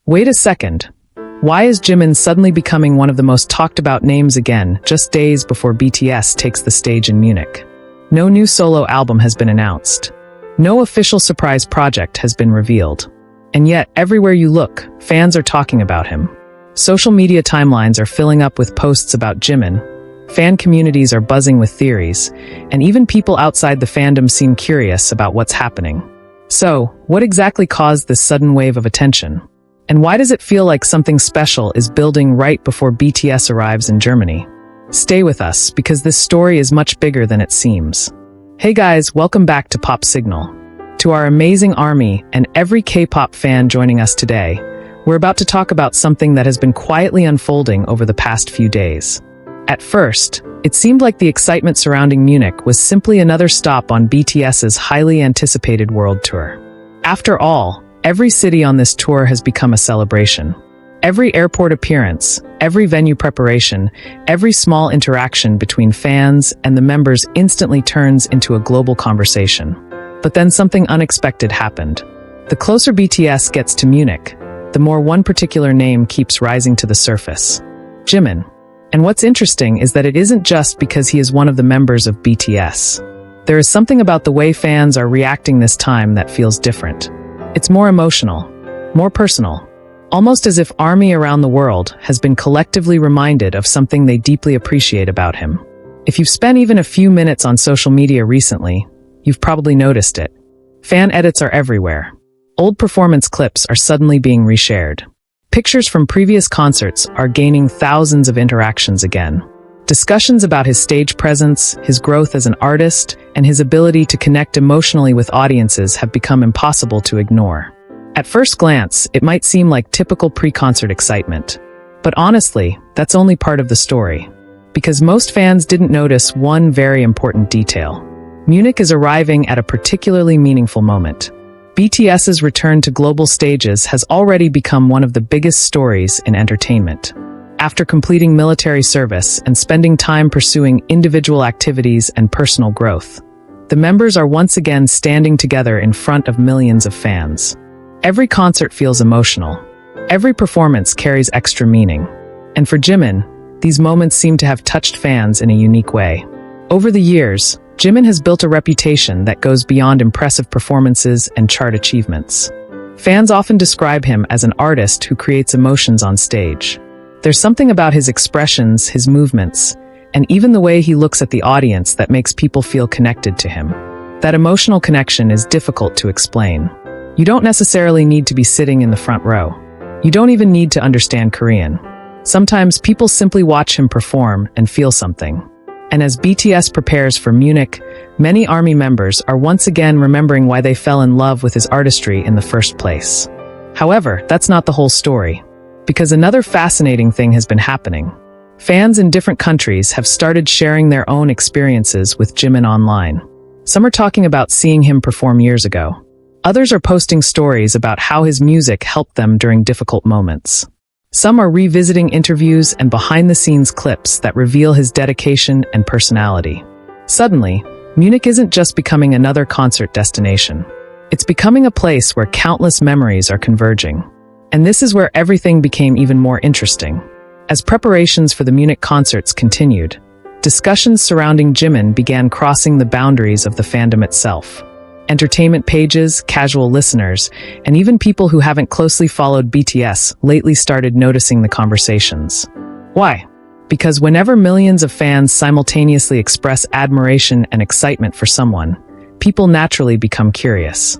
Wait a second. Why is Jimin suddenly becoming one of the most talked about names again, just days before BTS takes the stage in Munich? No new solo album has been announced. No official surprise project has been revealed. And yet, everywhere you look, fans are talking about him. Social media timelines are filling up with posts about Jimin, fan communities are buzzing with theories, and even people outside the fandom seem curious about what's happening. So, what exactly caused this sudden wave of attention? And why does it feel like something special is building right before BTS arrives in Germany? Stay with us, because this story is much bigger than it seems. Hey guys, welcome back to Pop Signal. To our amazing army and every K-pop fan joining us today, we're about to talk about something that has been quietly unfolding over the past few days. At first, it seemed like the excitement surrounding Munich was simply another stop on BTS's highly anticipated world tour. After all, every city on this tour has become a celebration. Every airport appearance, every venue preparation, every small interaction between fans and the members instantly turns into a global conversation. But then something unexpected happened. The closer BTS gets to Munich, the more one particular name keeps rising to the surface: Jimin. And what's interesting is that it isn't just because he is one of the members of BTS. There is something about the way fans are reacting this time that feels different. It's more emotional, more personal, almost as if ARMY around the world has been collectively reminded of something they deeply appreciate about him. If you've spent even a few minutes on social media recently, you've probably noticed it. Fan edits are everywhere. Old performance clips are suddenly being reshared. Pictures from previous concerts are gaining thousands of interactions again. Discussions about his stage presence, his growth as an artist, and his ability to connect emotionally with audiences have become impossible to ignore. At first glance, it might seem like typical pre-concert excitement. But honestly, that's only part of the story. Because most fans didn't notice one very important detail. Munich is arriving at a particularly meaningful moment. BTS's return to global stages has already become one of the biggest stories in entertainment. After completing military service and spending time pursuing individual activities and personal growth, the members are once again standing together in front of millions of fans. Every concert feels emotional. Every performance carries extra meaning. And for Jimin, these moments seem to have touched fans in a unique way. Over the years, Jimin has built a reputation that goes beyond impressive performances and chart achievements. Fans often describe him as an artist who creates emotions on stage. There's something about his expressions, his movements, and even the way he looks at the audience that makes people feel connected to him. That emotional connection is difficult to explain. You don't necessarily need to be sitting in the front row. You don't even need to understand Korean. Sometimes people simply watch him perform and feel something. And as BTS prepares for Munich, many ARMY members are once again remembering why they fell in love with his artistry in the first place. However, that's not the whole story. Because another fascinating thing has been happening. Fans in different countries have started sharing their own experiences with Jimin online. Some are talking about seeing him perform years ago. Others are posting stories about how his music helped them during difficult moments. Some are revisiting interviews and behind-the-scenes clips that reveal his dedication and personality. Suddenly, Munich isn't just becoming another concert destination. It's becoming a place where countless memories are converging. And this is where everything became even more interesting. As preparations for the Munich concerts continued, discussions surrounding Jimin began crossing the boundaries of the fandom itself. Entertainment pages, casual listeners, and even people who haven't closely followed BTS lately started noticing the conversations. Why? Because whenever millions of fans simultaneously express admiration and excitement for someone, people naturally become curious.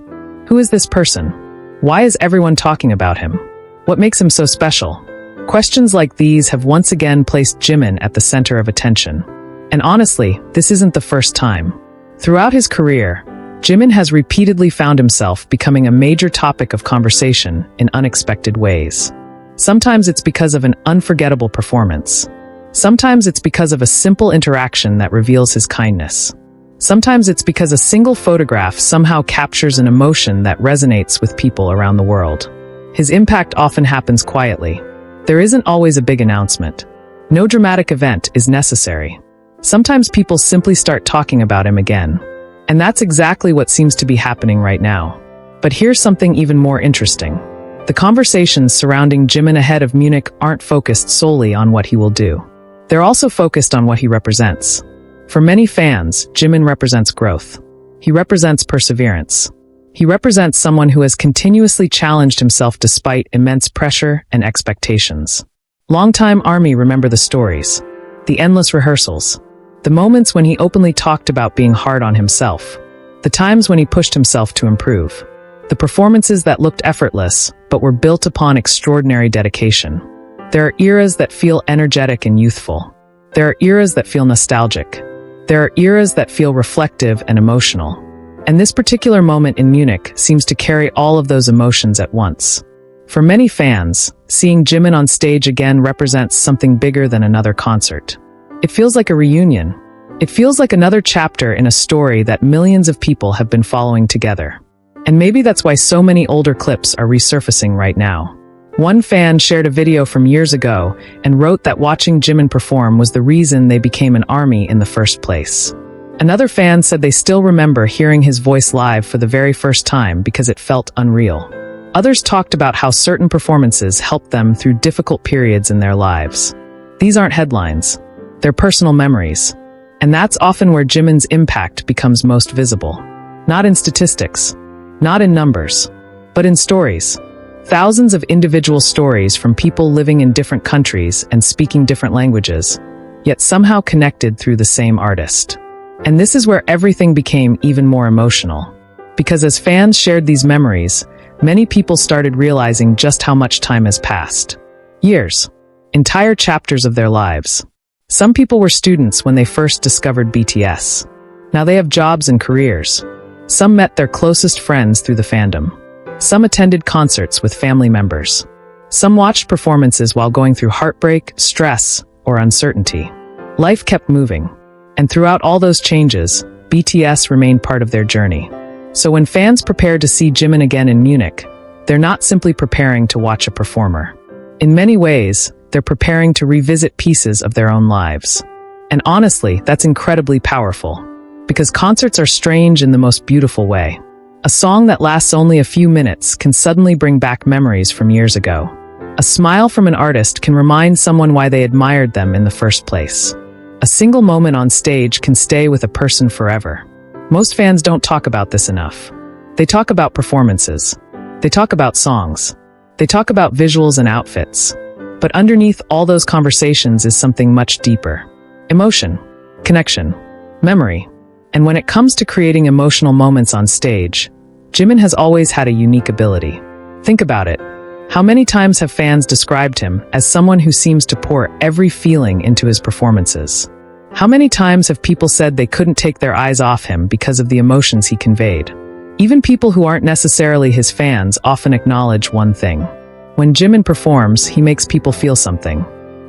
Who is this person? Why is everyone talking about him? What makes him so special? Questions like these have once again placed Jimin at the center of attention. And honestly, this isn't the first time. Throughout his career, Jimin has repeatedly found himself becoming a major topic of conversation in unexpected ways. Sometimes it's because of an unforgettable performance. Sometimes it's because of a simple interaction that reveals his kindness. Sometimes it's because a single photograph somehow captures an emotion that resonates with people around the world. His impact often happens quietly. There isn't always a big announcement. No dramatic event is necessary. Sometimes people simply start talking about him again. And that's exactly what seems to be happening right now. But here's something even more interesting. The conversations surrounding Jimin ahead of Munich aren't focused solely on what he will do. They're also focused on what he represents. For many fans, Jimin represents growth. He represents perseverance. He represents someone who has continuously challenged himself despite immense pressure and expectations. Longtime ARMY remember the stories, the endless rehearsals, the moments when he openly talked about being hard on himself, the times when he pushed himself to improve, the performances that looked effortless but were built upon extraordinary dedication. There are eras that feel energetic and youthful. There are eras that feel nostalgic. There are eras that feel reflective and emotional. And this particular moment in Munich seems to carry all of those emotions at once. For many fans, seeing Jimin on stage again represents something bigger than another concert. It feels like a reunion. It feels like another chapter in a story that millions of people have been following together. And maybe that's why so many older clips are resurfacing right now. One fan shared a video from years ago and wrote that watching Jimin perform was the reason they became an ARMY in the first place. Another fan said they still remember hearing his voice live for the very first time because it felt unreal. Others talked about how certain performances helped them through difficult periods in their lives. These aren't headlines. They're personal memories. And that's often where Jimin's impact becomes most visible. Not in statistics, not in numbers, but in stories. Thousands of individual stories from people living in different countries and speaking different languages, yet somehow connected through the same artist. And this is where everything became even more emotional. Because as fans shared these memories, many people started realizing just how much time has passed. Years. Entire chapters of their lives. Some people were students when they first discovered BTS. Now they have jobs and careers. Some met their closest friends through the fandom. Some attended concerts with family members. Some watched performances while going through heartbreak, stress, or uncertainty. Life kept moving. And throughout all those changes, BTS remained part of their journey. So when fans prepare to see Jimin again in Munich, they're not simply preparing to watch a performer. In many ways, they're preparing to revisit pieces of their own lives. And honestly, that's incredibly powerful. Because concerts are strange in the most beautiful way. A song that lasts only a few minutes can suddenly bring back memories from years ago. A smile from an artist can remind someone why they admired them in the first place. A single moment on stage can stay with a person forever. Most fans don't talk about this enough. They talk about performances. They talk about songs. They talk about visuals and outfits. But underneath all those conversations is something much deeper. Emotion, connection, memory. And when it comes to creating emotional moments on stage, Jimin has always had a unique ability. Think about it. How many times have fans described him as someone who seems to pour every feeling into his performances? How many times have people said they couldn't take their eyes off him because of the emotions he conveyed? Even people who aren't necessarily his fans often acknowledge one thing. When Jimin performs, he makes people feel something.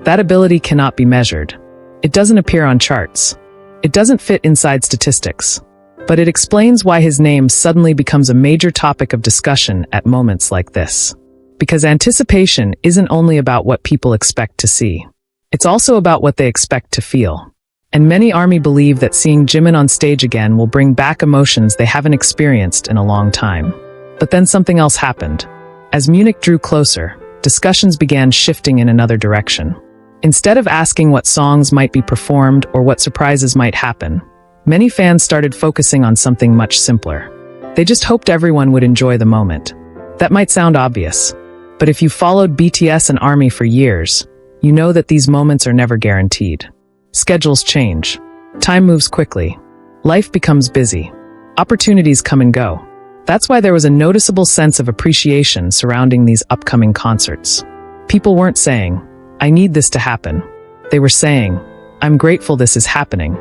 That ability cannot be measured. It doesn't appear on charts. It doesn't fit inside statistics. But it explains why his name suddenly becomes a major topic of discussion at moments like this. Because anticipation isn't only about what people expect to see. It's also about what they expect to feel. And many ARMY believe that seeing Jimin on stage again will bring back emotions they haven't experienced in a long time. But then something else happened. As Munich drew closer, discussions began shifting in another direction. Instead of asking what songs might be performed or what surprises might happen, many fans started focusing on something much simpler. They just hoped everyone would enjoy the moment. That might sound obvious, but if you followed BTS and ARMY for years, you know that these moments are never guaranteed. Schedules change. Time moves quickly. Life becomes busy. Opportunities come and go. That's why there was a noticeable sense of appreciation surrounding these upcoming concerts. People weren't saying, "I need this to happen." They were saying, "I'm grateful this is happening."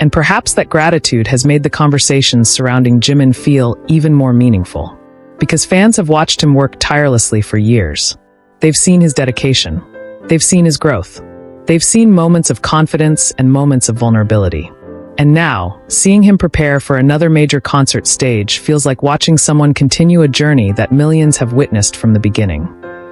And perhaps that gratitude has made the conversations surrounding Jimin feel even more meaningful. Because fans have watched him work tirelessly for years. They've seen his dedication. They've seen his growth. They've seen moments of confidence and moments of vulnerability. And now, seeing him prepare for another major concert stage feels like watching someone continue a journey that millions have witnessed from the beginning.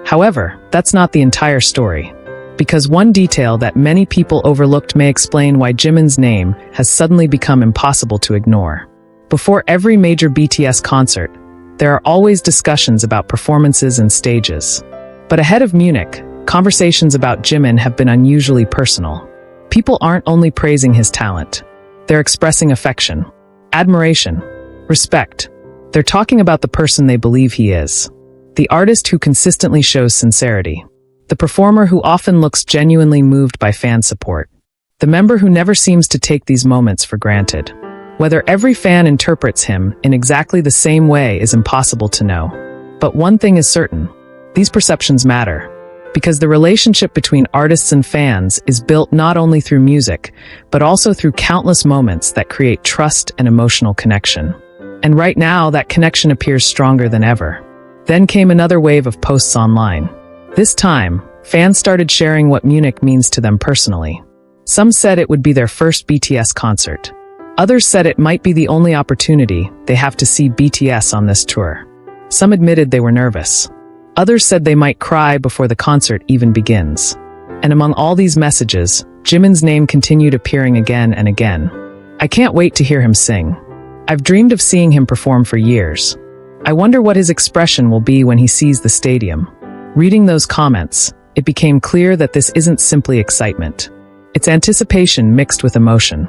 However, that's not the entire story. Because one detail that many people overlooked may explain why Jimin's name has suddenly become impossible to ignore. Before every major BTS concert, there are always discussions about performances and stages. But ahead of Munich, conversations about Jimin have been unusually personal. People aren't only praising his talent. They're expressing affection, admiration, respect. They're talking about the person they believe he is. The artist who consistently shows sincerity. The performer who often looks genuinely moved by fan support. The member who never seems to take these moments for granted. Whether every fan interprets him in exactly the same way is impossible to know. But one thing is certain. These perceptions matter. Because the relationship between artists and fans is built not only through music, but also through countless moments that create trust and emotional connection. And right now, that connection appears stronger than ever. Then came another wave of posts online. This time, fans started sharing what Munich means to them personally. Some said it would be their first BTS concert. Others said it might be the only opportunity they have to see BTS on this tour. Some admitted they were nervous. Others said they might cry before the concert even begins. And among all these messages, Jimin's name continued appearing again and again. I can't wait to hear him sing. I've dreamed of seeing him perform for years. I wonder what his expression will be when he sees the stadium. Reading those comments, it became clear that this isn't simply excitement. It's anticipation mixed with emotion.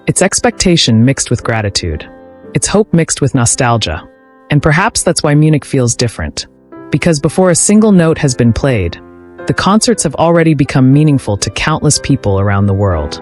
It's expectation mixed with gratitude. It's hope mixed with nostalgia. And perhaps that's why Munich feels different. Because before a single note has been played, the concerts have already become meaningful to countless people around the world.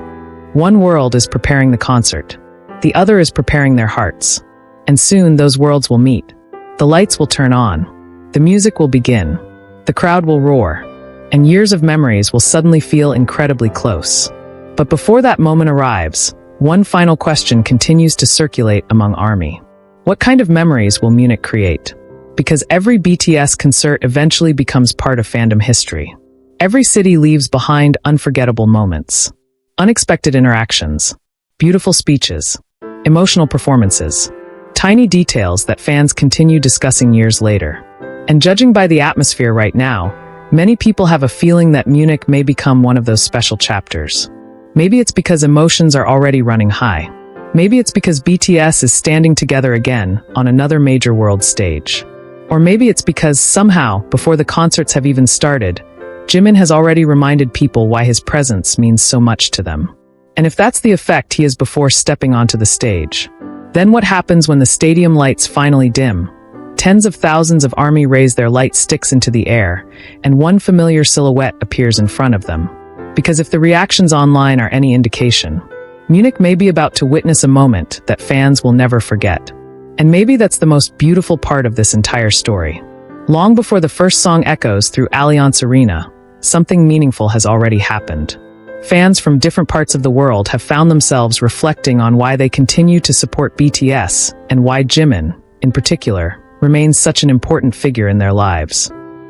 One world is preparing the concert. The other is preparing their hearts. And soon those worlds will meet. The lights will turn on. The music will begin. The crowd will roar. And years of memories will suddenly feel incredibly close. But before that moment arrives, one final question continues to circulate among ARMY. What kind of memories will Munich create? Because every BTS concert eventually becomes part of fandom history. Every city leaves behind unforgettable moments. Unexpected interactions. Beautiful speeches. Emotional performances. Tiny details that fans continue discussing years later. And judging by the atmosphere right now, many people have a feeling that Munich may become one of those special chapters. Maybe it's because emotions are already running high. Maybe it's because BTS is standing together again on another major world stage. Or maybe it's because somehow, before the concerts have even started, Jimin has already reminded people why his presence means so much to them. And if that's the effect he is before stepping onto the stage, then what happens when the stadium lights finally dim? Tens of thousands of ARMY raise their light sticks into the air, and one familiar silhouette appears in front of them. Because if the reactions online are any indication, Munich may be about to witness a moment that fans will never forget. And maybe that's the most beautiful part of this entire story. Long before the first song echoes through Allianz Arena, something meaningful has already happened. Fans from different parts of the world have found themselves reflecting on why they continue to support BTS and why Jimin, in particular, remains such an important figure in their lives.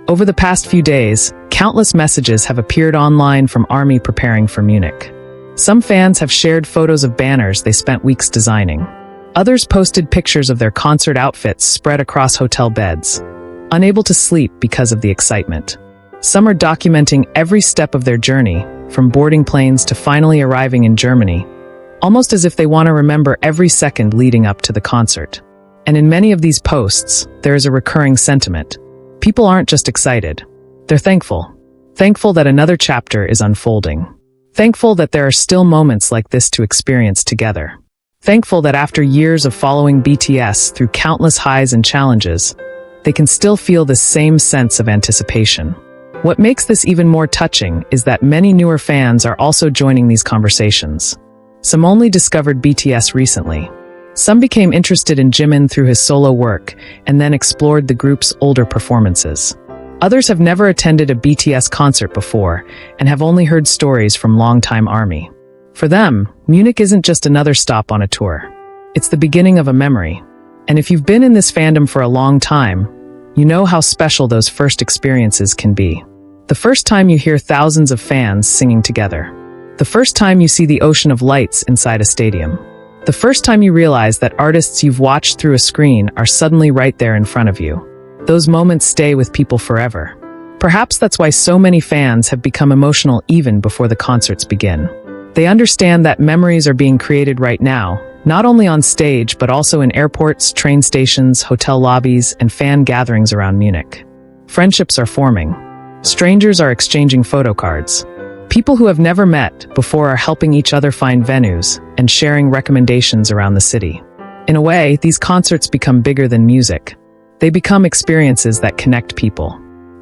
Over the past few days, countless messages have appeared online from ARMY preparing for Munich. Some fans have shared photos of banners they spent weeks designing. Others posted pictures of their concert outfits spread across hotel beds, unable to sleep because of the excitement. Some are documenting every step of their journey, from boarding planes to finally arriving in Germany, almost as if they want to remember every second leading up to the concert. And in many of these posts, there is a recurring sentiment. People aren't just excited. They're thankful. Thankful that another chapter is unfolding. Thankful that there are still moments like this to experience together. Thankful that after years of following BTS through countless highs and challenges, they can still feel this same sense of anticipation. What makes this even more touching is that many newer fans are also joining these conversations. Some only discovered BTS recently. Some became interested in Jimin through his solo work and then explored the group's older performances. Others have never attended a BTS concert before and have only heard stories from longtime ARMY. For them, Munich isn't just another stop on a tour. It's the beginning of a memory. And if you've been in this fandom for a long time, you know how special those first experiences can be. The first time you hear thousands of fans singing together. The first time you see the ocean of lights inside a stadium. The first time you realize that artists you've watched through a screen are suddenly right there in front of you. Those moments stay with people forever. Perhaps that's why so many fans have become emotional even before the concerts begin. They understand that memories are being created right now, Not only on stage, but also in airports, train stations, hotel lobbies, and fan gatherings around Munich. Friendships are forming. Strangers are exchanging photo cards. People who have never met before are helping each other find venues and sharing recommendations around the city. In a way, these concerts become bigger than music. They become experiences that connect people.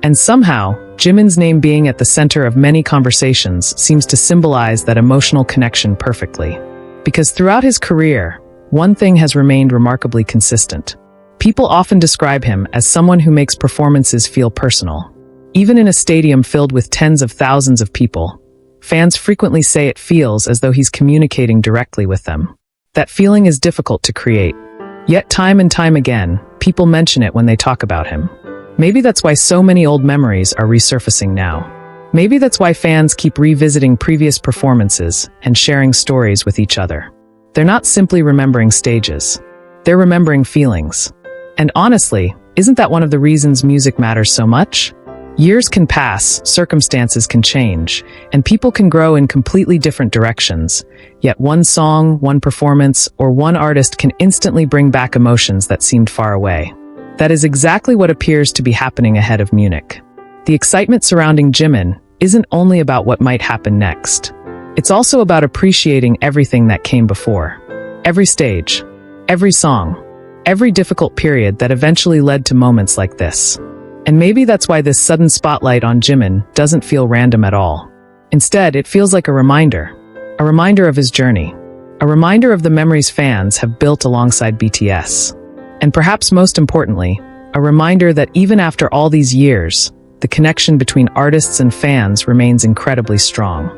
And somehow, Jimin's name being at the center of many conversations seems to symbolize that emotional connection perfectly. Because throughout his career, one thing has remained remarkably consistent. People often describe him as someone who makes performances feel personal. Even in a stadium filled with tens of thousands of people, fans frequently say it feels as though he's communicating directly with them. That feeling is difficult to create. Yet time and time again, people mention it when they talk about him. Maybe that's why so many old memories are resurfacing now. Maybe that's why fans keep revisiting previous performances and sharing stories with each other. They're not simply remembering stages. They're remembering feelings. And honestly, isn't that one of the reasons music matters so much? Years can pass, circumstances can change, and people can grow in completely different directions. Yet one song, one performance, or one artist can instantly bring back emotions that seemed far away. That is exactly what appears to be happening ahead of Munich. The excitement surrounding Jimin isn't only about what might happen next. It's also about appreciating everything that came before. Every stage, every song, every difficult period that eventually led to moments like this. And maybe that's why this sudden spotlight on Jimin doesn't feel random at all. Instead, it feels like a reminder of his journey, a reminder of the memories fans have built alongside BTS. And perhaps most importantly, a reminder that even after all these years, the connection between artists and fans remains incredibly strong.